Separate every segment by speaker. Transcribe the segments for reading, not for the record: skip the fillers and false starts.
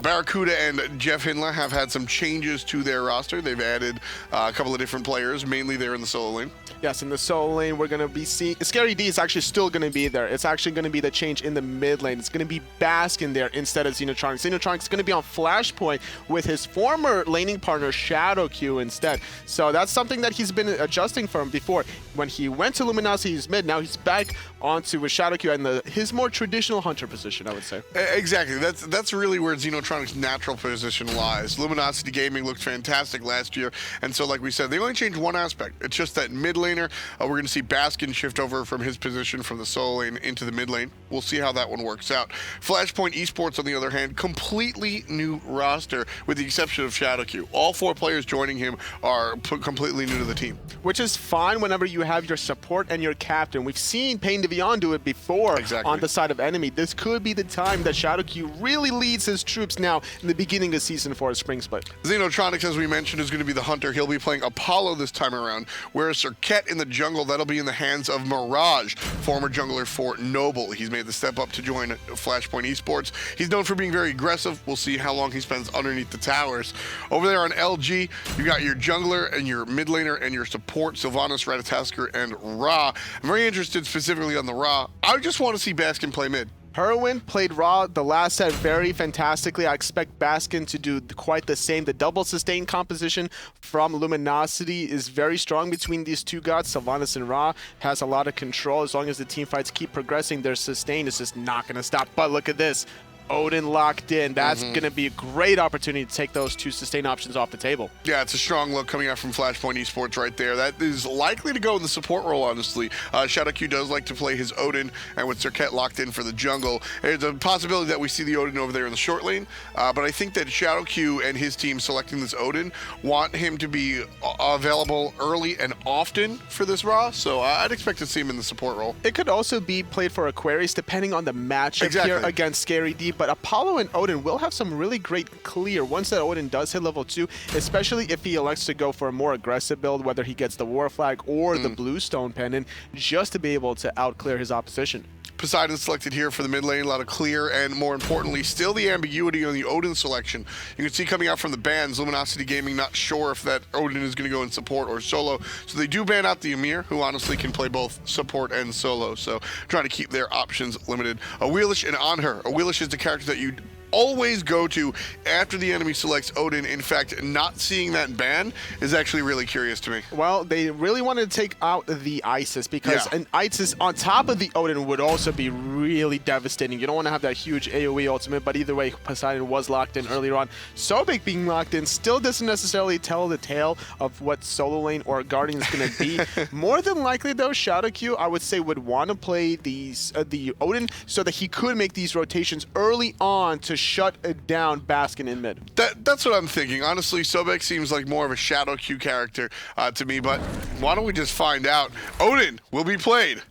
Speaker 1: Barracuda and Jeff Hinla have had some changes to their roster. They've added a couple of different players, mainly there in the solo lane.
Speaker 2: Yes, in the solo lane, we're going to be seeing... Scary D is actually still going to be there. It's actually going to be the change in the mid lane. It's going to be Baskin there instead of Xenotronics. Xenotronics is going to be on Flashpoint with his former laning partner, Shadow Q, instead. So that's something that he's been adjusting from before. When he went to Luminosity, he's mid. Now he's back onto with Shadow Q and his more traditional hunter position, I would say.
Speaker 1: Exactly. That's really where Xenotronics' natural position lies. Luminosity Gaming looked fantastic last year, and so like we said, they only changed one aspect. It's just that mid laner, we're going to see Baskin shift over from his position from the solo lane into the mid lane. We'll see how that one works out. Flashpoint Esports, on the other hand, completely new roster with the exception of Shadow Q. All 4 players joining him are completely new to the team.
Speaker 2: Which is fine whenever you have your support and your captain. We've seen Pain de Vion do it before on the side of enemy. This could be the time that Shadow Q really leads his troops now in the beginning of Season 4 of Spring Split.
Speaker 1: Xenotronics, as we mentioned, is going to be the hunter. He'll be playing Apollo this time around, whereas Serket in the jungle, that'll be in the hands of Mirage, former jungler for Noble. He's made the step up to join Flashpoint Esports. He's known for being very aggressive. We'll see how long he spends underneath the towers. Over there on LG, you got your jungler and your mid laner and your support, Sylvanas, Ratatasker, and Ra. I'm very interested specifically on the Ra. I just want to see Baskin play mid.
Speaker 2: Herwin played Ra the last set very fantastically. I expect Baskin to do quite the same. The double sustain composition from Luminosity is very strong between these two gods. Sylvanas and Ra has a lot of control. As long as the team fights keep progressing, their sustain is just not going to stop. But look at this. Odin locked in. That's going to be a great opportunity to take those 2 sustain options off the table.
Speaker 1: Yeah, it's a strong look coming out from Flashpoint Esports right there. That is likely to go in the support role, honestly. Shadow Q does like to play his Odin, and with Serket locked in for the jungle, there's a possibility that we see the Odin over there in the short lane, but I think that Shadow Q and his team selecting this Odin want him to be available early and often for this Ra, so I'd expect to see him in the support role.
Speaker 2: It could also be played for Aquarius depending on the matchup here against Scary D. But Apollo and Odin will have some really great clear once that Odin does hit level 2, especially if he elects to go for a more aggressive build, whether he gets the War Flag or the Bluestone Pendant, just to be able to outclear his opposition.
Speaker 1: Poseidon selected here for the mid lane, a lot of clear, and more importantly, still the ambiguity on the Odin selection. You can see coming out from the bans, Luminosity Gaming not sure if that Odin is going to go in support or solo, so they do ban out the Ymir, who honestly can play both support and solo, so trying to keep their options limited. Awilish and Anhur. Awilish is the character that you always go to after the enemy selects Odin. In fact, not seeing that ban is actually really curious to me.
Speaker 2: Well, they really wanted to take out the Isis because an Isis on top of the Odin would also be really devastating. You don't want to have that huge AoE ultimate, but either way, Poseidon was locked in earlier on. Sobek being locked in still doesn't necessarily tell the tale of what solo lane or Guardian is going to be. More than likely, though, Shadow Q, I would say, would want to play these the Odin so that he could make these rotations early on to shut down Baskin in mid.
Speaker 1: That's what I'm thinking. Honestly, Sobek seems like more of a Shadow Q character to me, but why don't we just find out? Odin will be played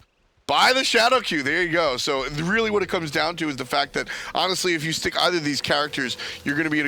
Speaker 1: by the Shadow Q. There you go. So really what it comes down to is the fact that, honestly, if you stick either of these characters, you're going to be in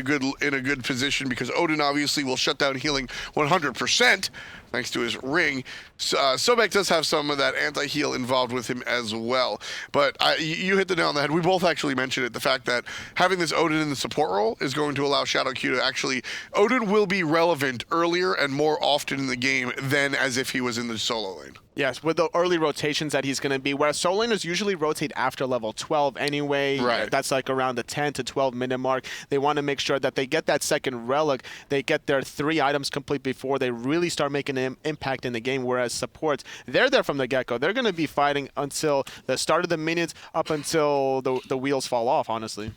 Speaker 1: a good position because Odin obviously will shut down healing 100%. Thanks to his ring. Sobek does have some of that anti-heal involved with him as well. But you hit the nail on the head. We both actually mentioned it, the fact that having this Odin in the support role is going to allow Shadow Q to actually... Odin will be relevant earlier and more often in the game than as if he was in the solo lane.
Speaker 2: Yes, with the early rotations that he's going to be, whereas solo laners usually rotate after level 12 anyway.
Speaker 1: Right.
Speaker 2: That's like around the 10 to 12 minute mark. They want to make sure that they get that second relic, they get their 3 items complete before they really start making an impact in the game, whereas supports, they're there from the get-go. They're going to be fighting until the start of the minutes, up until the wheels fall off, honestly.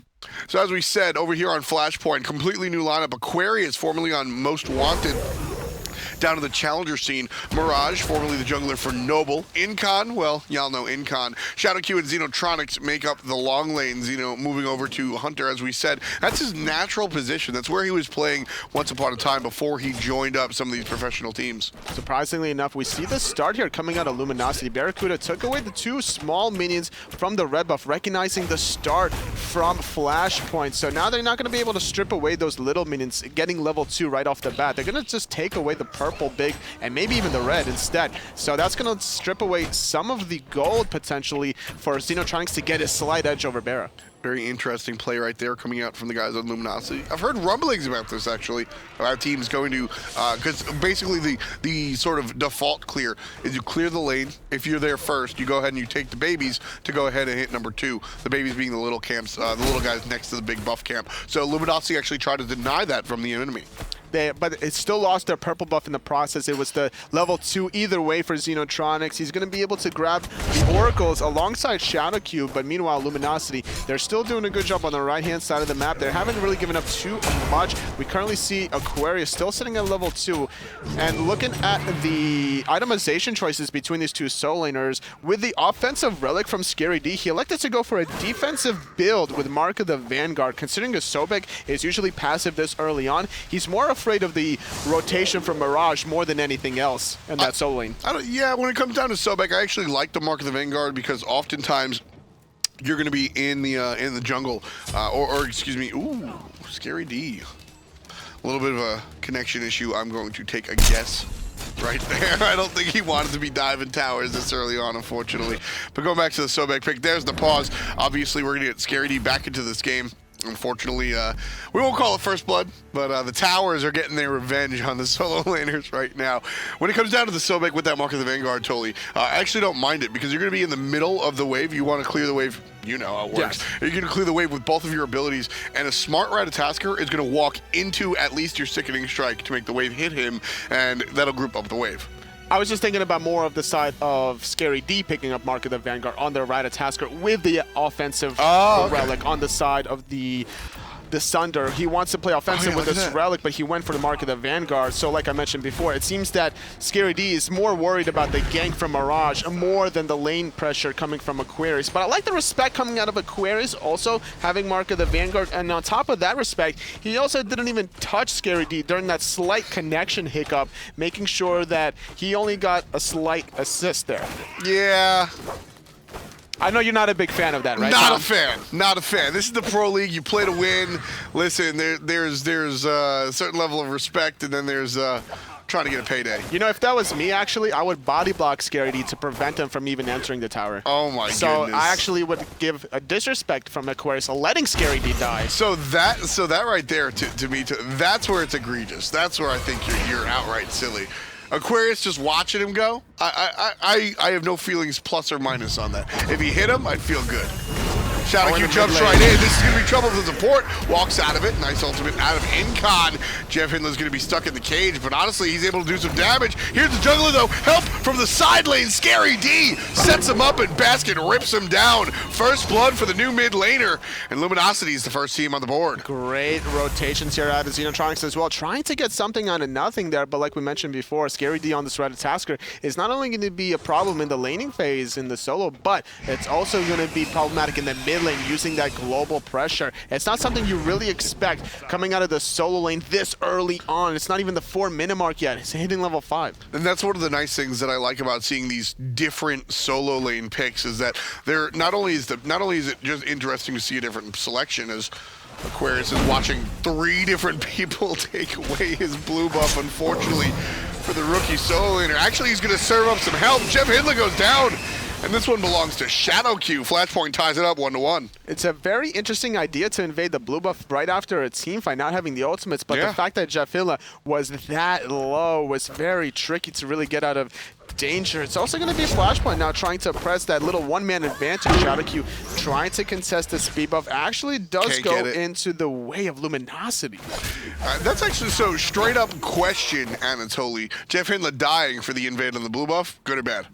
Speaker 1: So as we said, over here on Flashpoint, completely new lineup. Aquarius, formerly on Most Wanted, down to the challenger scene. Mirage, formerly the jungler for Noble. Incon, well, y'all know Incon. Shadow Q and Xenotronics make up the long lanes, moving over to Hunter, as we said. That's his natural position. That's where he was playing once upon a time before he joined up some of these professional teams.
Speaker 2: Surprisingly enough, we see the start here coming out of Luminosity. Barracuda took away the 2 small minions from the red buff, recognizing the start from Flashpoint. So now they're not going to be able to strip away those little minions, getting level 2 right off the bat. They're going to just take away the purple purple big and maybe even the red instead. So that's going to strip away some of the gold potentially for Xenotronics to get a slight edge over Barra.
Speaker 1: Very interesting play right there coming out from the guys on Luminosity. I've heard rumblings about this, actually, about teams going to, because basically the sort of default clear is you clear the lane. If you're there first, you go ahead and you take the babies to go ahead and hit number 2. The babies being the little camps, the little guys next to the big buff camp. So Luminosity actually tried to deny that from the enemy.
Speaker 2: But it still lost their purple buff in the process. It was the level 2 either way for Xenotronics. He's going to be able to grab the Oracles alongside Shadow Cube, but meanwhile, Luminosity, they're still doing a good job on the right-hand side of the map. They haven't really given up too much. We currently see Aquarius still sitting at level 2. And looking at the itemization choices between these two solo laners, with the offensive relic from Scary D, he elected to go for a defensive build with Mark of the Vanguard. Considering a Sobek is usually passive this early on, he's more afraid of the rotation from Mirage more than anything else in that solo lane.
Speaker 1: Yeah, when it comes down to Sobek, I actually like the Mark of the Vanguard because oftentimes you're going to be in the jungle, or excuse me, ooh, Scary D. A little bit of a connection issue. I'm going to take a guess right there. I don't think he wanted to be diving towers this early on, unfortunately. But going back to the Sobek pick, there's the pause. Obviously, we're going to get Scary D back into this game. Unfortunately, we won't call it first blood, but the towers are getting their revenge on the solo laners right now. When it comes down to the Sobek with that Mark of the Vanguard, Toli, I actually don't mind it because you're going to be in the middle of the wave. You want to clear the wave. You know how it works.
Speaker 2: Yes.
Speaker 1: You're going to clear the wave with both of your abilities, and a smart Ratatasker is going to walk into at least your Sickening Strike to make the wave hit him, and that'll group up the wave.
Speaker 2: I was just thinking about more of the side of Scary D picking up Mark of the Vanguard on their Ratatasker with the offensive relic on the side of the Sunder. He wants to play offensive with this relic, but he went for the Mark of the Vanguard. So like I mentioned before, it seems that Scary D is more worried about the gank from Mirage more than the lane pressure coming from Aquarius. But I like the respect coming out of Aquarius, also having Mark of the Vanguard. And on top of that respect, he also didn't even touch Scary D during that slight connection hiccup, making sure that he only got a slight assist there.
Speaker 1: Yeah.
Speaker 2: I know you're not a big fan of that, right?
Speaker 1: Not a fan. Not a fan. This is the Pro League. You play to win. Listen, there's a certain level of respect, and then there's trying to get a payday.
Speaker 2: You know, if that was me, actually, I would body block Scary D to prevent him from even entering the tower.
Speaker 1: Oh my goodness.
Speaker 2: So I actually would give a disrespect from Aquarius letting Scary D die.
Speaker 1: So that right there, to me, that's where it's egregious. That's where I think you're outright silly. Aquarius just watching him go, I have no feelings plus or minus on that. If he hit him, I'd feel good. Shadow Q jumps right in. This is going to be trouble for the support. Walks out of it. Nice ultimate out of Incon. Jeff Hindler's going to be stuck in the cage, but honestly, he's able to do some damage. Here's the jungler, though. Help from the side lane. Scary D sets him up, and Basket rips him down. First blood for the new mid laner, and Luminosity is the first team on the board.
Speaker 2: Great rotations here out of Xenotronics as well. Trying to get something out of nothing there, but like we mentioned before, Scary D on this Ratatasker is not only going to be a problem in the laning phase in the solo, but it's also going to be problematic in the mid lane using that global pressure. It's not something you really expect coming out of the solo lane this early on. It's not even the 4-minute mark yet. It's hitting level 5.
Speaker 1: And that's one of the nice things that I like about seeing these different solo lane picks is that they're not only is it just interesting to see a different selection as Aquarius is watching 3 different people take away his blue buff, unfortunately, for the rookie solo laner. Actually, he's going to serve up some help. Jeff Hindler goes down. And this one belongs to Shadow Q. Flashpoint ties it up 1-1.
Speaker 2: It's a very interesting idea to invade the blue buff right after a team fight, not having the ultimates, but the fact that Jeff Hindler was that low was very tricky to really get out of danger. It's also going to be Flashpoint now trying to press that little one-man advantage. Shadow Q trying to contest the speed buff actually does go into the way of Luminosity.
Speaker 1: That's actually so straight up question, Anatoly. Jeff Hindler dying for the invade on the blue buff, good or bad?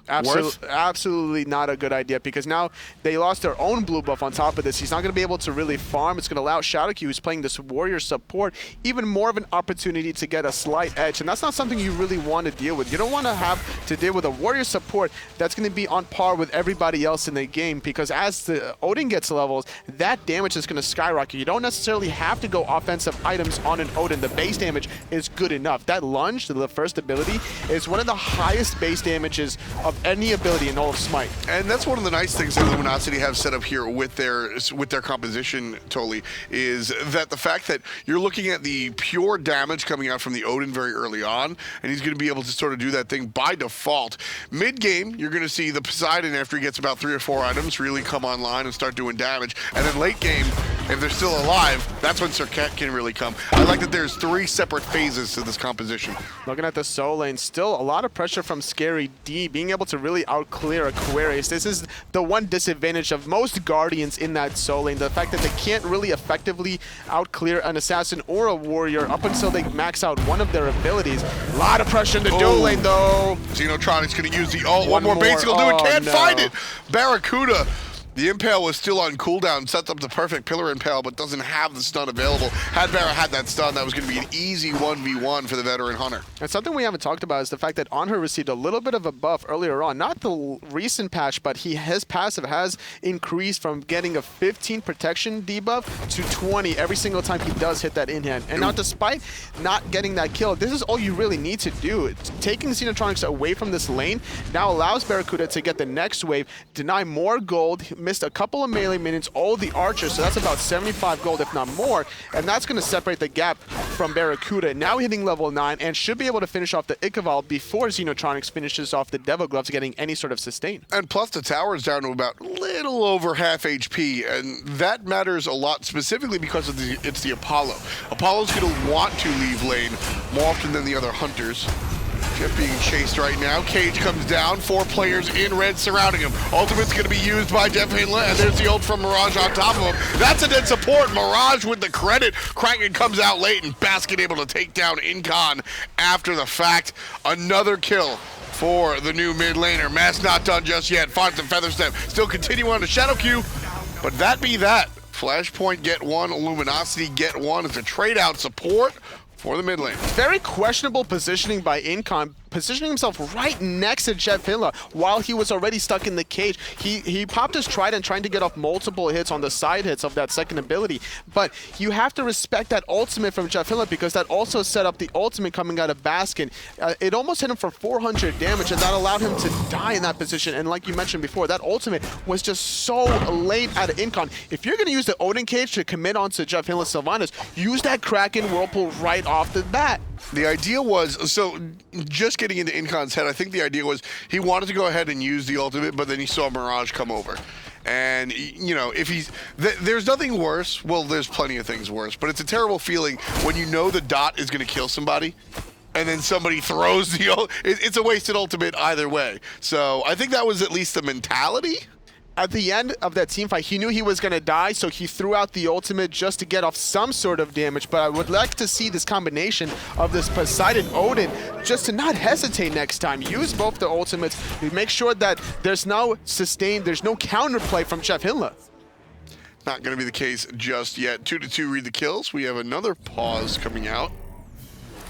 Speaker 2: Absolutely not a good idea, because now they lost their own blue buff on top of this. He's not going to be able to really farm. It's going to allow Shadow Q, who's playing this warrior support, even more of an opportunity to get a slight edge, and that's not something you really want to deal with. You don't want to have to deal with a warrior support that's going to be on par with everybody else in the game, because as the Odin gets levels, that damage is going to skyrocket. You don't necessarily have to go offensive items on an Odin. The base damage is good enough. That lunge, the first ability, is one of the highest base damages of of any ability in all of SMITE.
Speaker 1: And that's one of the nice things that Luminosity have set up here with their composition, Totally, is that the fact that you're looking at the pure damage coming out from the Odin very early on, and he's going to be able to sort of do that thing by default. Mid-game, you're going to see the Poseidon, after he gets about 3 or 4 items, really come online and start doing damage. And then late game, if they're still alive, that's when Serket can really come. I like that there's 3 separate phases to this composition.
Speaker 2: Looking at the Soul Lane, still a lot of pressure from Scary D, being able to really outclear Aquarius. This is the one disadvantage of most Guardians in that Soul Lane, the fact that they can't really effectively outclear an Assassin or a Warrior up until they max out one of their abilities. A lot of pressure in the dual lane, though.
Speaker 1: Xenotronic's going to use the ult. One more basic will do it. Can't find it. Barracuda. The Impale was still on cooldown, sets up the perfect Pillar Impale, but doesn't have the stun available. Had Barra had that stun, that was going to be an easy 1v1 for the veteran Hunter.
Speaker 2: And something we haven't talked about is the fact that Anhur received a little bit of a buff earlier on. Not the recent patch, but his passive has increased from getting a 15 protection debuff to 20 every single time he does hit that in-hand. And now, despite not getting that kill, this is all you really need to do. Taking Xenotronics away from this lane now allows Barracuda to get the next wave, deny more gold, missed a couple of melee minions, all the archers, so that's about 75 gold, if not more, and that's going to separate the gap from Barracuda. Now hitting level 9 and should be able to finish off the Ichabod before Xenotronics finishes off the Devil Gloves, getting any sort of sustain.
Speaker 1: And plus the tower is down to about little over half HP, and that matters a lot specifically because of it's the Apollo. Apollo's going to want to leave lane more often than the other hunters. Jeff being chased right now. Cage comes down. 4 players in red surrounding him. Ultimate's going to be used by Jeff Hinla, and there's the ult from Mirage on top of him. That's a dead support. Mirage with the credit. Kraken comes out late, and Basket able to take down Incon after the fact. Another kill for the new mid laner. Mass not done just yet. Finds the Feather Step. Still continuing on the Shadow Q, but that be that. Flashpoint get 1. Luminosity get 1. It's a trade out support for the mid lane.
Speaker 2: Very questionable positioning by Incon, positioning himself right next to Jeff Hinla while he was already stuck in the cage. He popped his trident trying to get off multiple hits on the side hits of that second ability, but you have to respect that ultimate from Jeff Hinla because that also set up the ultimate coming out of Baskin. It almost hit him for 400 damage, and that allowed him to die in that position. And like you mentioned before, that ultimate was just so late out of Incon. If you're going to use the Odin cage to commit onto Jeff Hinla Sylvanas, use that Kraken Whirlpool right off the bat.
Speaker 1: The idea was, so just getting into Incon's head, I think the idea was he wanted to go ahead and use the ultimate, but then he saw Mirage come over. And, you know, if he's, there's nothing worse, well, there's plenty of things worse, but it's a terrible feeling when you know the dot is going to kill somebody, and then somebody throws the, it's a wasted ultimate either way. So I think that was at least the mentality.
Speaker 2: At the end of that team fight, he knew he was going to die, so he threw out the ultimate just to get off some sort of damage. But I would like to see this combination of this Poseidon Odin just to not hesitate next time. Use both the ultimates. Make sure that there's no sustain, there's no counterplay from Jeff Hinla.
Speaker 1: Not going to be the case just yet. 2-2 read the kills. We have another pause coming out.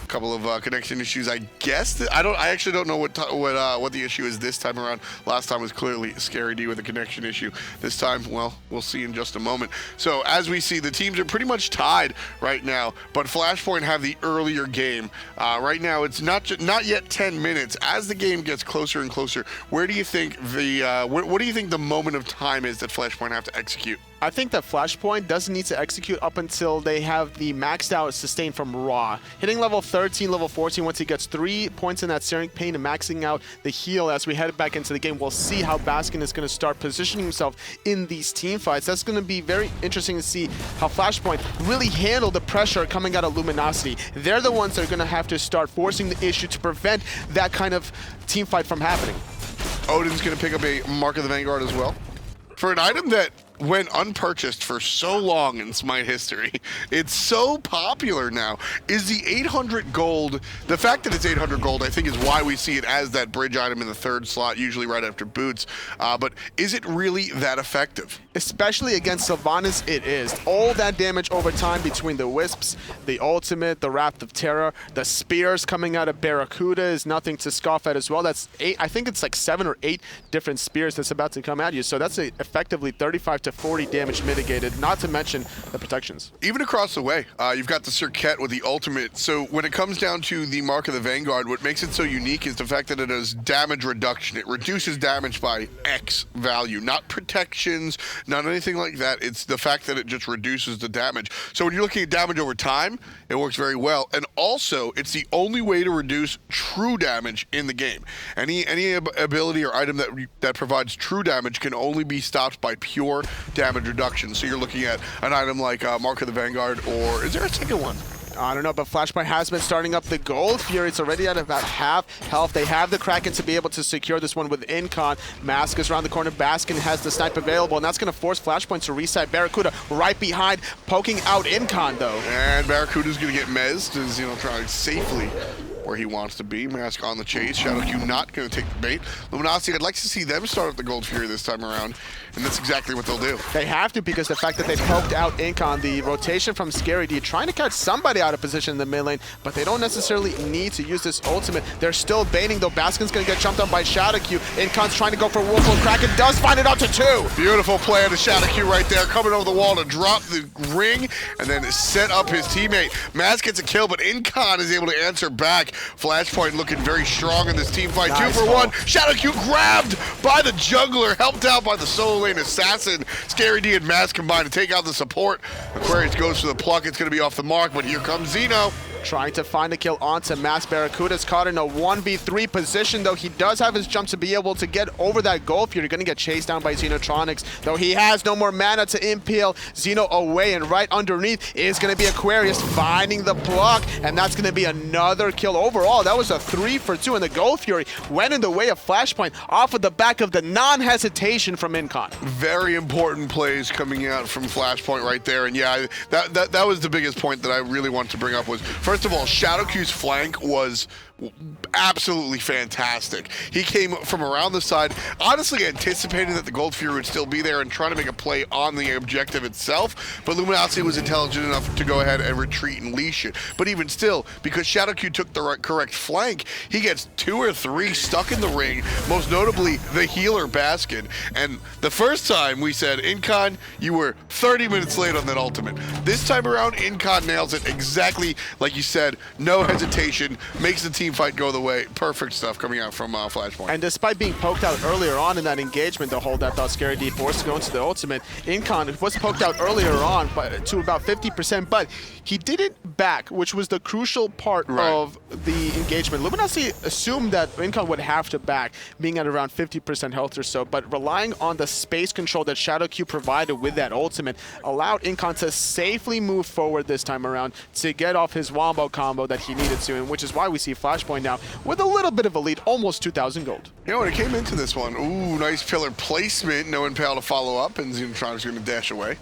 Speaker 1: Couple of connection issues, I guess. I actually don't know what the issue is this time around. Last time was clearly Scary D with a connection issue. This time, well, we'll see in just a moment. So as we see, the teams are pretty much tied right now, but Flashpoint have the earlier game. Right now, it's not yet 10 minutes. As the game gets closer and closer, where do you think what do you think the moment of time is that Flashpoint have to execute?
Speaker 2: I think that Flashpoint doesn't need to execute up until they have the maxed out sustain from Raw. Hitting level 13, level 14, once he gets 3 points in that Searing Pain and maxing out the heal as we head back into the game, we'll see how Baskin is going to start positioning himself in these team fights. That's going to be very interesting to see how Flashpoint really handle the pressure coming out of Luminosity. They're the ones that are going to have to start forcing the issue to prevent that kind of team fight from happening.
Speaker 1: Odin's going to pick up a Mark of the Vanguard as well. For an item that went unpurchased for so long in SMITE history, it's so popular now. Is the 800 gold, the fact that it's 800 gold, I think is why we see it as that bridge item in the 3rd slot, usually right after boots. But is it really that effective?
Speaker 2: Especially against Sylvanas, it is. All that damage over time between the Wisps, the ultimate, the Wrath of Terror, the spears coming out of Barracuda is nothing to scoff at as well. That's 8, I think it's like 7 or 8 different spears that's about to come at you. So that's effectively 35 to to 40 damage mitigated, not to mention the protections.
Speaker 1: Even across the way, you've got the Circuit with the ultimate. So when it comes down to the Mark of the Vanguard, what makes it so unique is the fact that it does damage reduction. It reduces damage by X value, not protections, not anything like that. It's the fact that it just reduces the damage. So when you're looking at damage over time, it works very well. And also, it's the only way to reduce true damage in the game. Any ability or item that provides true damage can only be stopped by pure damage reduction. So you're looking at an item like Mark of the Vanguard, or is there a second one?
Speaker 2: I don't know, but Flashpoint has been starting up the Gold Fury. It's already at about half health. They have the Kraken to be able to secure this one with Incon. Mask is around the corner. Baskin has the snipe available, and that's going to force Flashpoint to reset. Barracuda right behind, poking out Incon, though.
Speaker 1: And Barracuda's going to get mezzed as, trying safely where he wants to be. Mask on the chase. ShadowQ not going to take the bait. Luminosity, I'd like to see them start up the Gold Fury this time around, and that's exactly what they'll do.
Speaker 2: They have to, because the fact that they poked out Incon, the rotation from Scary D, trying to catch somebody out of position in the mid lane, but they don't necessarily need to use this ultimate. They're still baiting, though. Baskin's going to get jumped on by ShadowQ. Incon's trying to go for Wolf. Kraken does find it out to 2.
Speaker 1: Beautiful play on the ShadowQ right there, coming over the wall to drop the ring and then set up his teammate. Mask gets a kill, but Incon is able to answer back. Flashpoint looking very strong in this team fight.
Speaker 2: Nice
Speaker 1: 2 for 1. ShadowQ grabbed by the jungler, helped out by the solo lane assassin. Scary D and Mask combined to take out the support. Aquarius goes for the pluck. It's going to be off the mark, but here comes Zeno.
Speaker 2: Trying to find a kill onto Mask. Barracuda's caught in a 1v3 position, though he does have his jump to be able to get over that goal. If you're going to get chased down by Xenotronics, though he has no more mana to impale Xeno away, and right underneath is going to be Aquarius finding the block, and that's going to be another kill overall. That was a 3 for 2, and the Gold Fury went in the way of Flashpoint off of the back of the non-hesitation from Incon.
Speaker 1: Very important plays coming out from Flashpoint right there, and yeah, that was the biggest point that I really wanted to bring up was, first of all, ShadowQ's flank was absolutely fantastic. He came from around the side, honestly anticipating that the Gold Fury would still be there and trying to make a play on the objective itself, but Luminosity was intelligent enough to go ahead and retreat and leash it. But even still, because ShadowQ took the correct flank, he gets 2 or 3 stuck in the ring, most notably the healer Baskin. And the first time we said, Incon, you were 30 minutes late on that ultimate. This time around, Incon nails it exactly like you said, no hesitation, makes the team fight go the way. Perfect stuff coming out from Flashpoint.
Speaker 2: And despite being poked out earlier on in that engagement, the hold that thought Scary D forced to go into the ultimate, Incon was poked out earlier on to about 50%, but he didn't back, which was the crucial part of the engagement. Luminosity assumed that Incon would have to back, being at around 50% health or so, but relying on the space control that ShadowQ provided with that ultimate allowed Incon to safely move forward this time around to get off his wombo combo that he needed to, and which is why we see Flashpoint now with a little bit of a lead, almost 2,000 gold.
Speaker 1: When it came into this one, ooh, nice pillar placement, no impale to follow up, and Xenotronics going to dash away.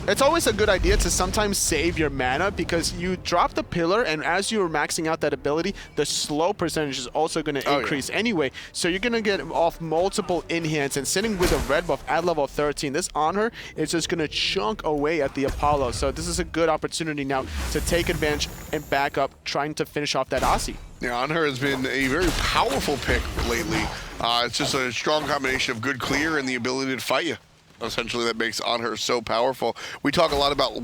Speaker 2: It's always a good idea to sometimes save your mana, because you drop the pillar, and as you're maxing out that ability, the slow percentage is also going to increase anyway. So you're going to get off multiple in-hands, and sitting with a red buff at level 13, this Honor is just going to chunk away at the Apollo. So this is a good opportunity now to take advantage and back up, trying to finish off that Aussie.
Speaker 1: Yeah, Honor has been a very powerful pick lately. It's just a strong combination of good clear and the ability to fight you. Essentially, that makes Honor so powerful. We talk a lot about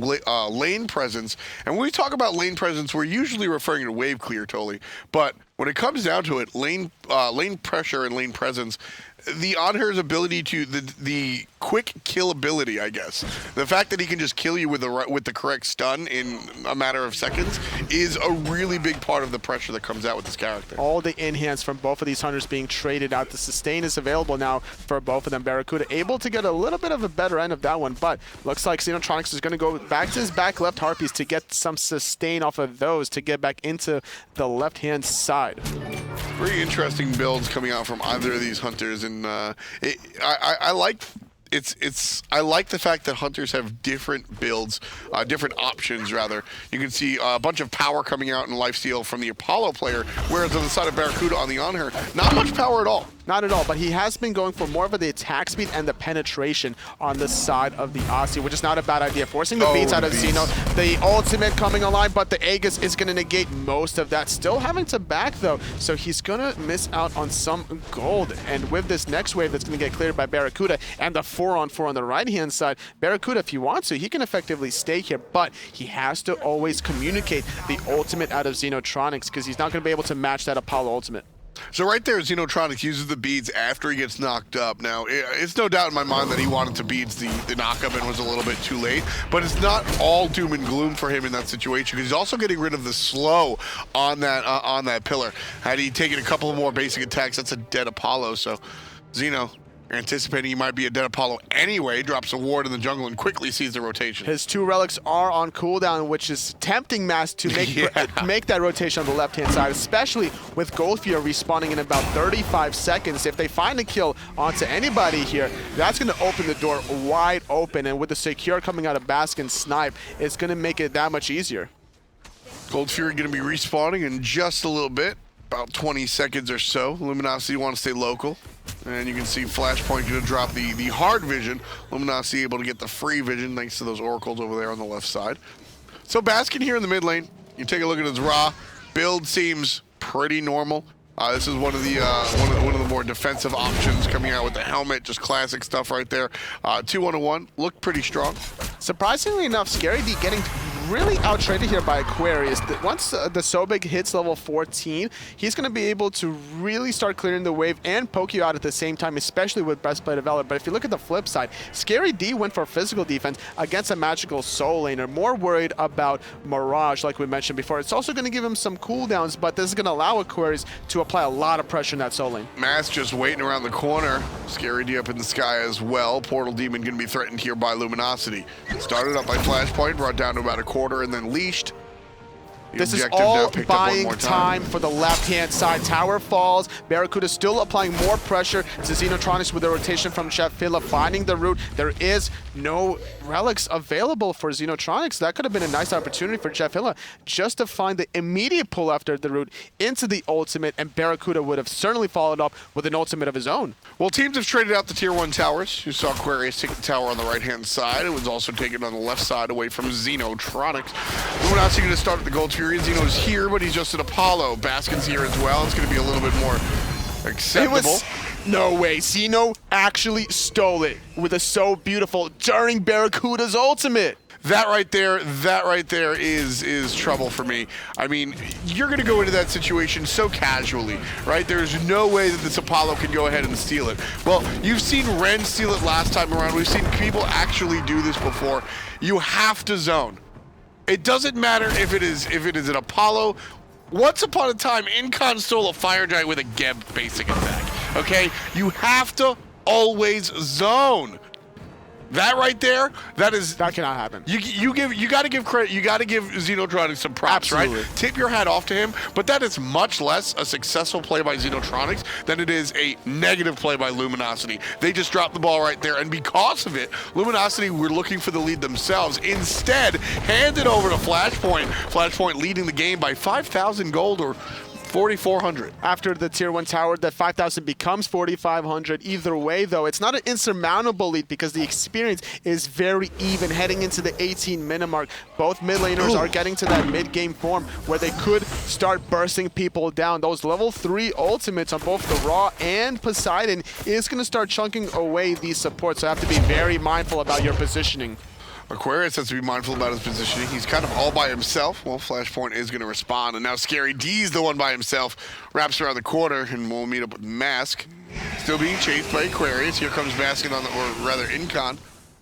Speaker 1: lane presence, and when we talk about lane presence, we're usually referring to wave clear, totally. But when it comes down to it, lane pressure and lane presence, the Honor's ability to the quick kill ability, I guess, the fact that he can just kill you with the correct stun in a matter of seconds is a really big part of the pressure that comes out with this character.
Speaker 2: All the in-hands from both of these Hunters being traded out. The sustain is available now for both of them. Barracuda able to get a little bit of a better end of that one, but looks like Xenotronics is going to go back to his back left Harpies to get some sustain off of those to get back into the left-hand side.
Speaker 1: Very interesting builds coming out from either of these Hunters, and I like the fact that Hunters have different builds, different options rather. You can see a bunch of power coming out in lifesteal from the Apollo player, whereas on the side of Barracuda on the Honor, not much power at all.
Speaker 2: Not at all, but he has been going for more of the attack speed and the penetration on the side of the Aussie, which is not a bad idea. Forcing the beats out of Xeno, the ultimate coming online, but the Aegis is going to negate most of that. Still having to back, though, so he's going to miss out on some gold. And with this next wave that's going to get cleared by Barracuda, and the 4-on-4 on the right-hand side. Barracuda, if he wants to, he can effectively stay here, but he has to always communicate the ultimate out of Xenotronics because he's not going to be able to match that Apollo ultimate.
Speaker 1: So right there, Xenotronics uses the beads after he gets knocked up. Now, it's no doubt in my mind that he wanted to beads the knockup and was a little bit too late, but it's not all doom and gloom for him in that situation because he's also getting rid of the slow on that pillar. Had he taken a couple of more basic attacks, that's a dead Apollo. So Xeno, anticipating he might be a dead Apollo anyway, drops a ward in the jungle and quickly sees the rotation.
Speaker 2: His 2 relics are on cooldown, which is tempting Mass to make that rotation on the left-hand side, especially with Goldfear respawning in about 35 seconds. If they find a kill onto anybody here, that's going to open the door wide open, and with the secure coming out of Baskin Snipe, it's going to make it that much easier.
Speaker 1: Goldfury going to be respawning in just a little bit, about 20 seconds or so. Luminosity wants to stay local. And you can see Flashpoint going to drop the hard vision. Luminosity able to get the free vision thanks to those oracles over there on the left side. So Baskin here in the mid lane. You take a look at his raw build, seems pretty normal. This is one of the more defensive options coming out with the helmet, just classic stuff right there. 2-1-1, looked pretty strong.
Speaker 2: Surprisingly enough, Scary D getting really outtraded here by Aquarius. Once the Sobek hits level 14, he's going to be able to really start clearing the wave and poke you out at the same time, especially with Breastplate of Valor. But if you look at the flip side, Scary D went for physical defense against a magical soul laner, more worried about Mirage, like we mentioned before. It's also going to give him some cooldowns, but this is going to allow Aquarius to apply a lot of pressure in that soul lane.
Speaker 1: Mass just waiting around the corner. Scary D up in the sky as well. Portal Demon going to be threatened here by Luminosity. Started up by Flashpoint, brought down to about a quarter, and then leashed.
Speaker 2: This is all buying time for the left-hand side. Tower falls. Barracuda still applying more pressure to Xenotronics with the rotation from Chef Fila, finding the root. There is no relics available for Xenotronics. That could have been a nice opportunity for Chef Fila just to find the immediate pull after the root into the ultimate, and Barracuda would have certainly followed up with an ultimate of his own.
Speaker 1: Well, teams have traded out the tier 1 towers. You saw Aquarius take the tower on the right-hand side. It was also taken on the left side away from Xenotronics. Luminosity going to start at the Gold Fury. Xeno's here, but he's just an Apollo. Baskin's here as well. It's going to be a little bit more acceptable.
Speaker 2: No way. Xeno actually stole it with a so beautiful during Barracuda's ultimate.
Speaker 1: That right there is trouble for me. I mean, you're going to go into that situation so casually, right? There's no way that this Apollo can go ahead and steal it. Well, you've seen Ren steal it last time around. We've seen people actually do this before. You have to zone. It doesn't matter if it is an Apollo. Once upon a time, Incon stole a Fire Giant with a Geb basic attack. Okay? You have to always zone. That right there, that
Speaker 2: cannot happen.
Speaker 1: You got to give credit. You got to give Xenotronics some props,
Speaker 2: Absolutely.
Speaker 1: right? Tip your hat off to him. But that is much less a successful play by Xenotronics than it is a negative play by Luminosity. They just dropped the ball right there, and because of it, Luminosity were looking for the lead themselves. Instead, handed over to Flashpoint. Flashpoint leading the game by 5,000 gold or 4,400.
Speaker 2: After the tier 1 tower, that 5,000 becomes 4,500. Either way, though, it's not an insurmountable lead because the experience is very even heading into the 18-minute mark. Both mid laners are getting to that mid-game form where they could start bursting people down. Those level 3 ultimates on both the Raw and Poseidon is going to start chunking away these supports, so you have to be very mindful about your positioning.
Speaker 1: Aquarius has to be mindful about his positioning. He's kind of all by himself. Well, Flashpoint is going to respond, and now Scary D's the one by himself. Wraps around the corner, and we'll meet up with Mask. Still being chased by Aquarius. Here comes Baskin or rather Incon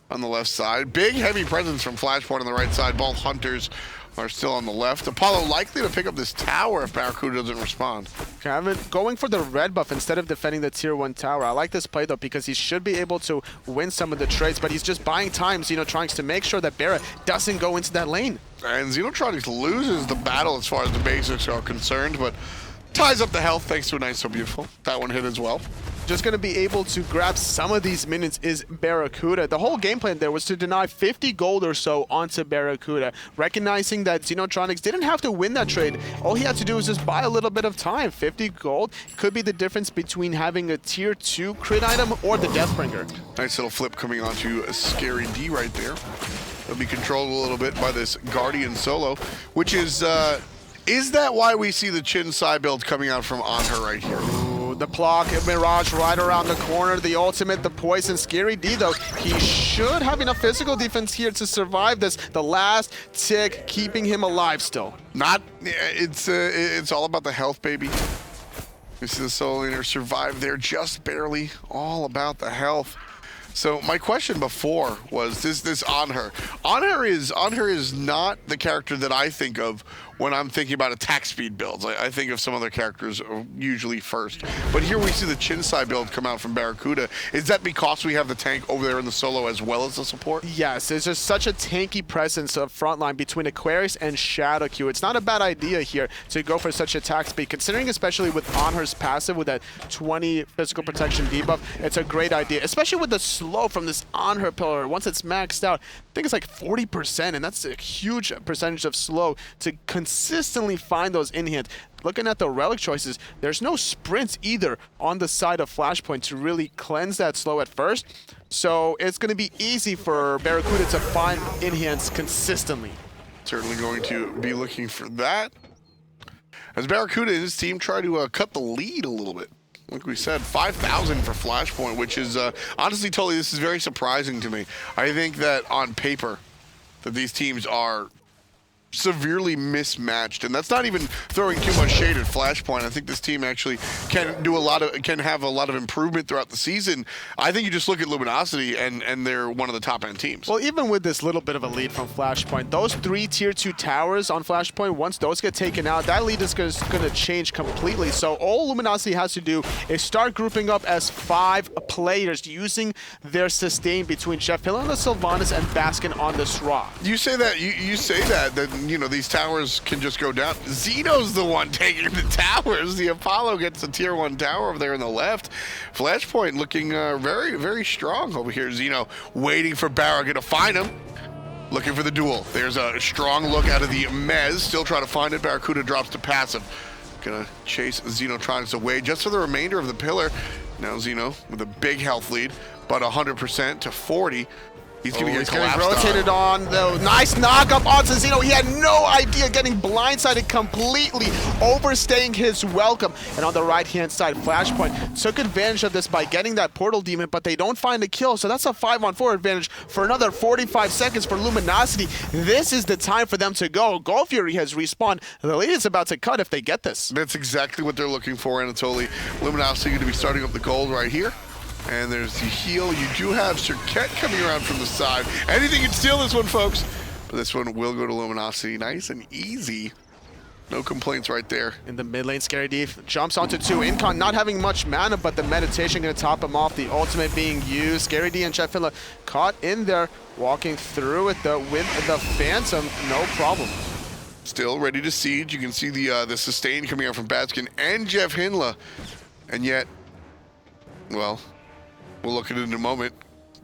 Speaker 1: on the left side. Big, heavy presence from Flashpoint on the right side. Both Hunters are still on the left. Apollo likely to pick up this tower if Barracuda doesn't respond.
Speaker 2: Kevin going for the red buff instead of defending the tier 1 tower. I like this play though because he should be able to win some of the trades, but he's just buying time, Xenotronics, to make sure that Barra doesn't go into that lane.
Speaker 1: And Xenotronics loses the battle as far as the basics are concerned, but ties up the health thanks to a nice So Beautiful. That one hit as well.
Speaker 2: Just going to be able to grab some of these minions is Barracuda. The whole game plan there was to deny 50 gold or so onto Barracuda, recognizing that Xenotronics didn't have to win that trade. All he had to do was just buy a little bit of time. 50 gold could be the difference between having a tier 2 crit item or the Deathbringer.
Speaker 1: Nice little flip coming onto a Scary D right there. They'll be controlled a little bit by this Guardian solo, which is that why we see the Chin Sai build coming out from on her right here?
Speaker 2: The block, Mirage right around the corner, the ultimate, the poison. Scary D though, he should have enough physical defense here to survive this. The last tick keeping him alive still.
Speaker 1: It's all about the health, baby. We see the solo laner survive there just barely. All about the health. So my question before was this Anher. Anher is not the character that I think of when I'm thinking about attack speed builds. I think of some other characters usually first. But here we see the Chinsai build come out from Barracuda. Is that because we have the tank over there in the solo as well as the support?
Speaker 2: Yes, there's just such a tanky presence of frontline between Aquarius and ShadowQ. It's not a bad idea here to go for such attack speed, considering especially with Anher's passive with that 20 physical protection debuff. It's a great idea, especially with the slow from this Anher pillar. Once it's maxed out, I think it's like 40%, and that's a huge percentage of slow to consistently find those in hand. Looking at the relic choices, there's no sprints either on the side of Flashpoint to really cleanse that slow at first. So it's going to be easy for Barracuda to find in hands consistently.
Speaker 1: Certainly going to be looking for that. As Barracuda and his team try to cut the lead a little bit. Like we said, 5,000 for Flashpoint, which is honestly, totally, this is very surprising to me. I think that on paper, that these teams are severely mismatched, and that's not even throwing too much shade at Flashpoint. I think this team actually can have a lot of improvement throughout the season. I think you just look at Luminosity and they're one of the top end teams.
Speaker 2: Well, even with this little bit of a lead from Flashpoint, those 3 tier 2 towers on Flashpoint, once those get taken out, that lead is going to change completely. So all Luminosity has to do is start grouping up as 5 players using their sustain between Jeff Hill on the Sylvanas and Baskin on the Sra.
Speaker 1: You say that, you say that you know, these towers can just go down. Xeno's the one taking the towers. The Apollo gets the tier 1 tower over there on the left. Flashpoint looking very, very strong over here. Xeno waiting for Barracuda to find him. Looking for the duel. There's a strong look out of the Mez. Still trying to find it. Barracuda drops to passive. Gonna chase Xenotronics away just for the remainder of the pillar. Now Xeno with a big health lead, but 100% to 40. He's going to get collapsed
Speaker 2: rotated on, though. Nice knock up onto Xeno. He had no idea, getting blindsided completely, overstaying his welcome. And on the right-hand side, Flashpoint took advantage of this by getting that Portal Demon, but they don't find a kill. So that's a 5-on-4 advantage for another 45 seconds for Luminosity. This is the time for them to go. Gold Fury has respawned. The lead is about to cut if they get this.
Speaker 1: That's exactly what they're looking for, Anatoly. Luminosity going to be starting up the gold right here. And there's the heal. You do have Cirquette coming around from the side. Anything can steal this one, folks. But this one will go to Luminosity. Nice and easy. No complaints right there.
Speaker 2: In the mid lane, Scary D jumps onto 2. Incon not having much mana, but the meditation going to top him off. The ultimate being used. Scary D and Chefilla caught in there, walking through it though with the Phantom. No problem.
Speaker 1: Still ready to siege. You can see the sustain coming out from Baskin and Jeff Hinla. And yet, well, we'll look at it in a moment.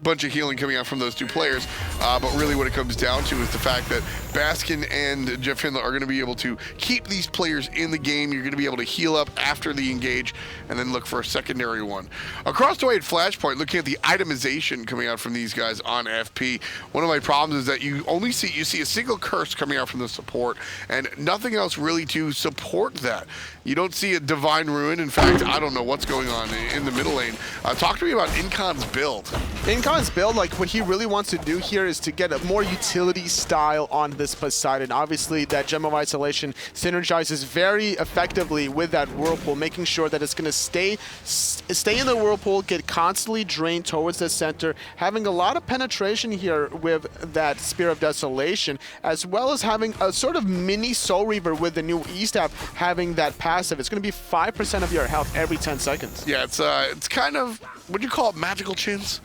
Speaker 1: Bunch of healing coming out from those 2 players, but really what it comes down to is the fact that Baskin and Jeff Hinla are going to be able to keep these players in the game. You're going to be able to heal up after the engage and then look for a secondary one. Across the way at Flashpoint, looking at the itemization coming out from these guys on FP, one of my problems is that you see a single curse coming out from the support and nothing else really to support that. You don't see a Divine Ruin. In fact, I don't know what's going on in the middle lane. Talk to me about Incon's build.
Speaker 2: Incon's build, like what he really wants to do here is to get a more utility style on this Poseidon. Obviously, that Gem of Isolation synergizes very effectively with that Whirlpool, making sure that it's going to stay in the Whirlpool, get constantly drained towards the center, having a lot of penetration here with that Spear of Desolation, as well as having a sort of mini Soul Reaver with the new E-Staff, having that passive. It's going to be 5% of your health every 10 seconds.
Speaker 1: Yeah, it's kind of, what do you call it, magical chins?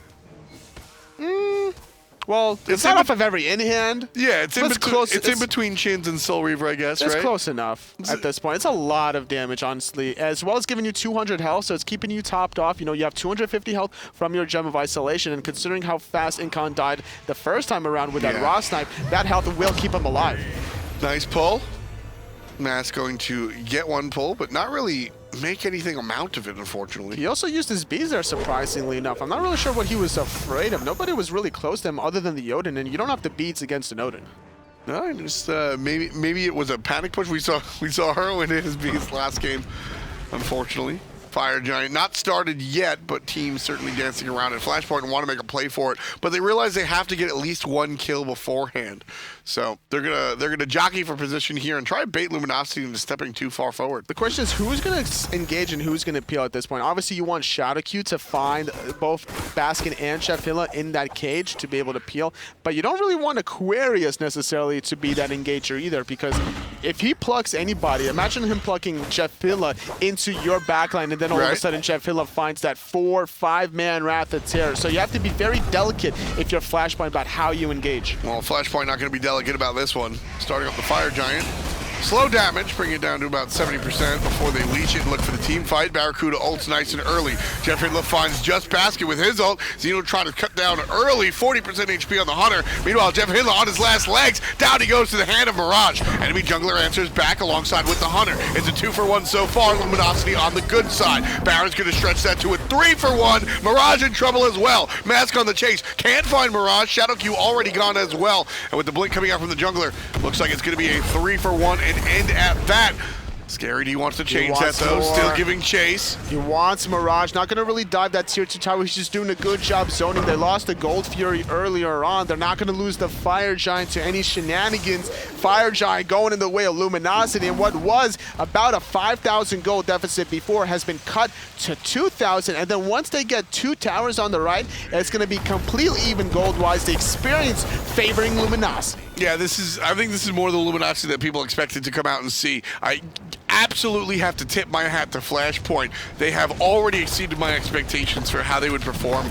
Speaker 2: Well, it's not off of every in-hand.
Speaker 1: Yeah, it's in between chins and Soul Reaver, I guess, right?
Speaker 2: It's close enough at this point. It's a lot of damage, honestly, as well as giving you 200 health, so it's keeping you topped off. You know, you have 250 health from your Gem of Isolation, and considering how fast Incon died the first time around with that Raw Snipe, that health will keep him alive.
Speaker 1: Nice pull. Matt's going to get one pull, but not really make anything amount of it, unfortunately.
Speaker 2: He also used his bees there, surprisingly enough. I'm not really sure what he was afraid of. Nobody was really close to him other than the Odin, and you don't have the beads against an Odin.
Speaker 1: No, just maybe it was a panic push. We saw Herwin hit his beast last game, unfortunately. Fire Giant not started yet, but teams certainly dancing around at Flashpoint and want to make a play for it. But they realize they have to get at least one kill beforehand. So they're gonna jockey for position here and try to bait Luminosity into stepping too far forward.
Speaker 2: The question is who's gonna engage and who's gonna peel at this point. Obviously you want ShadowQ to find both Baskin and Chefilla in that cage to be able to peel, but you don't really want Aquarius necessarily to be that engager either, because if he plucks anybody, imagine him plucking Chefilla into your backline and then all of a sudden Chefilla finds that 4-5-man Wrath of Terror. So you have to be very delicate if you're Flashpoint about how you engage.
Speaker 1: Well, Flashpoint not going to be delicate about this one. Starting up the Fire Giant. Slow damage, bring it down to about 70% before they leech it and look for the team fight. Barracuda ults nice and early. Jeff Hitler finds just Basket with his ult. Xeno trying to cut down early, 40% HP on the Hunter. Meanwhile, Jeff Hitler on his last legs. Down he goes to the hand of Mirage. Enemy jungler answers back alongside with the Hunter. It's a 2-for-1 so far. Luminosity on the good side. Baron's going to stretch that to a 3-for-1. Mirage in trouble as well. Mask on the chase. Can't find Mirage. ShadowQ already gone as well. And with the blink coming out from the jungler, looks like it's going to be a 3-for-1 and end at that. Scary D wants to change that though, still giving chase.
Speaker 2: He wants Mirage, not gonna really dive that tier 2 tower, he's just doing a good job zoning. They lost the Gold Fury earlier on, they're not gonna lose the Fire Giant to any shenanigans. Fire Giant going in the way of Luminosity, and what was about a 5,000 gold deficit before has been cut to 2,000, and then once they get 2 towers on the right, it's gonna be completely even gold-wise, the experience favoring Luminosity.
Speaker 1: Yeah, I think this is more the Luminosity that people expected to come out and see. I absolutely have to tip my hat to Flashpoint. They have already exceeded my expectations for how they would perform.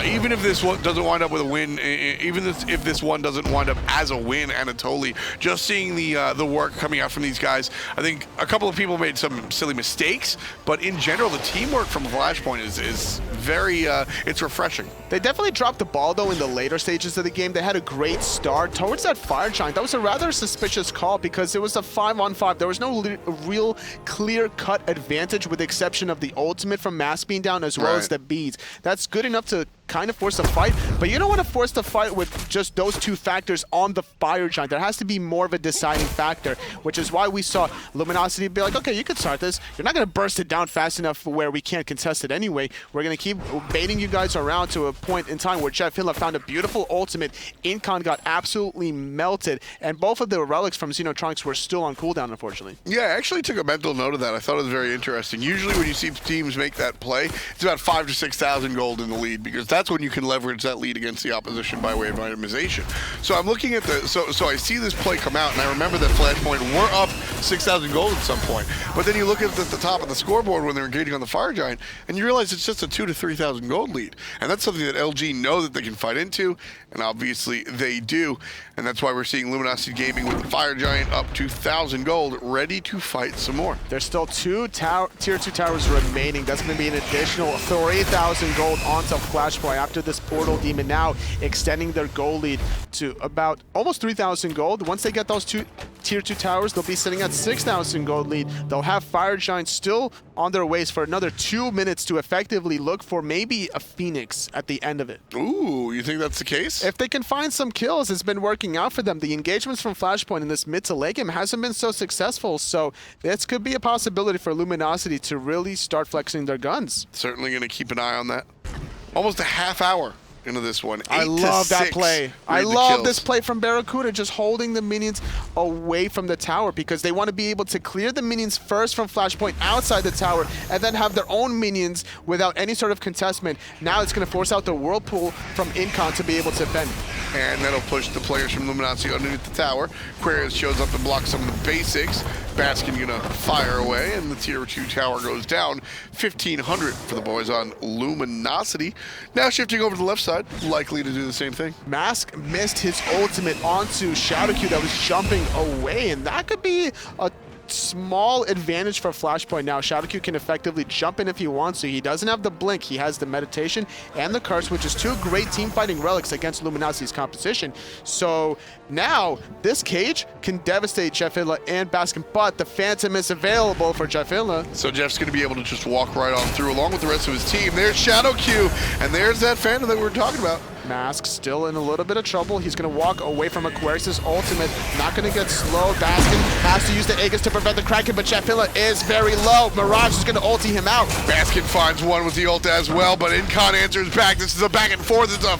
Speaker 1: Even if this one doesn't wind up with a win, even if this one doesn't wind up as a win, Anatoly, just seeing the work coming out from these guys, I think a couple of people made some silly mistakes, but in general, the teamwork from Flashpoint is very, it's refreshing.
Speaker 2: They definitely dropped the ball, though, in the later stages of the game. They had a great start towards that Fire Giant. That was a rather suspicious call because it was a 5-on-5. There was no real clear-cut advantage with the exception of the ultimate from Mask being down as well as the beads. That's good enough to kind of force a fight, but you don't want to force the fight with just those 2 factors on the Fire Giant. There has to be more of a deciding factor, which is why we saw Luminosity be like, okay, you can start this. You're not going to burst it down fast enough where we can't contest it anyway. We're going to keep baiting you guys around to a point in time where Jeff Hilla found a beautiful ultimate. Incon got absolutely melted, and both of the relics from Xenotronics were still on cooldown, unfortunately.
Speaker 1: Yeah, I actually took a mental note of that. I thought it was very interesting. Usually when you see teams make that play, it's about 5,000 to 6,000 gold in the lead, because that's when you can leverage that lead against the opposition by way of itemization. So I'm looking at so I see this play come out, and I remember that Flashpoint were up 6,000 gold at some point. But then you look at the top of the scoreboard when they're engaging on the Fire Giant, and you realize it's just a 2,000 to 3,000 gold lead. And that's something that LG know that they can fight into, and obviously they do. And that's why we're seeing Luminosity Gaming with the Fire Giant up to 1,000 gold, ready to fight some more.
Speaker 2: There's still 2 tier 2 towers remaining. That's going to be an additional 3,000 gold onto Flashpoint after this Portal Demon, now extending their gold lead to about almost 3,000 gold. Once they get those 2 tier 2 towers, they'll be sitting at 6,000 gold lead. They'll have Fire Giant still on their ways for another 2 minutes to effectively look for maybe a Phoenix at the end of it.
Speaker 1: Ooh, you think that's the case?
Speaker 2: If they can find some kills, it's been working out for them. The engagements from Flashpoint in this mid to late game hasn't been so successful, so this could be a possibility for Luminosity to really start flexing their guns.
Speaker 1: Certainly going to keep an eye on that. Almost a half hour into this one.
Speaker 2: I love that play. I love this play from Barracuda, just holding the minions away from the tower because they want to be able to clear the minions first from Flashpoint outside the tower and then have their own minions without any sort of contestment. Now it's going to force out the Whirlpool from Incon to be able to fend.
Speaker 1: And that'll push the players from Luminosity underneath the tower. Aquarius shows up to block some of the basics. Baskin gonna fire away, and the tier 2 tower goes down. 1,500 for the boys on Luminosity. Now shifting over to the left side, likely to do the same thing.
Speaker 2: Mask missed his ultimate onto ShadowQ that was jumping away, and that could be a small advantage for Flashpoint now. ShadowQ can effectively jump in if he wants to. He doesn't have the blink. He has the meditation and the curse, which is 2 great team fighting relics against Luminosity's composition. So now this cage can devastate Jeffilla and Baskin, but the Phantom is available for Jeffilla.
Speaker 1: So Jeff's going to be able to just walk right on through along with the rest of his team. There's ShadowQ, and there's that Phantom that we were talking about.
Speaker 2: Mask still in a little bit of trouble. He's going to walk away from Aquarius' ultimate. Not going to get slow. Baskin has to use the Aegis to prevent the Kraken, but Chatfilla is very low. Mirage is going to ulti him out.
Speaker 1: Baskin finds one with the ult as well, but Incon answers back. This is a back and forth. It's a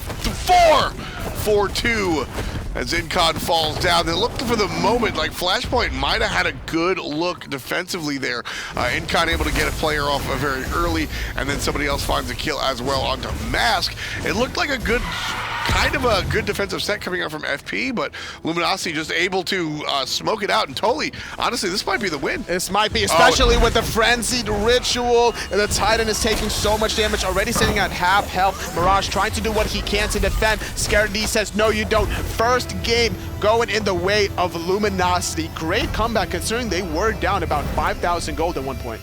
Speaker 1: 4-2 as Incon falls down. They looked for the moment like Flashpoint might have had a good look defensively there. Incon able to get a player off very early, and then somebody else finds a kill as well onto Mask. It looked like a good, kind of a good defensive set coming out from FP, but Luminosity just able to smoke it out, and totally, honestly, this might be the win.
Speaker 2: This might be, especially with the Frenzied Ritual. The Titan is taking so much damage, already sitting at half health. Mirage trying to do what he can to defend. Scared D says, no, you don't. First game going in the way of Luminosity. Great comeback considering they were down about 5,000 gold at one point.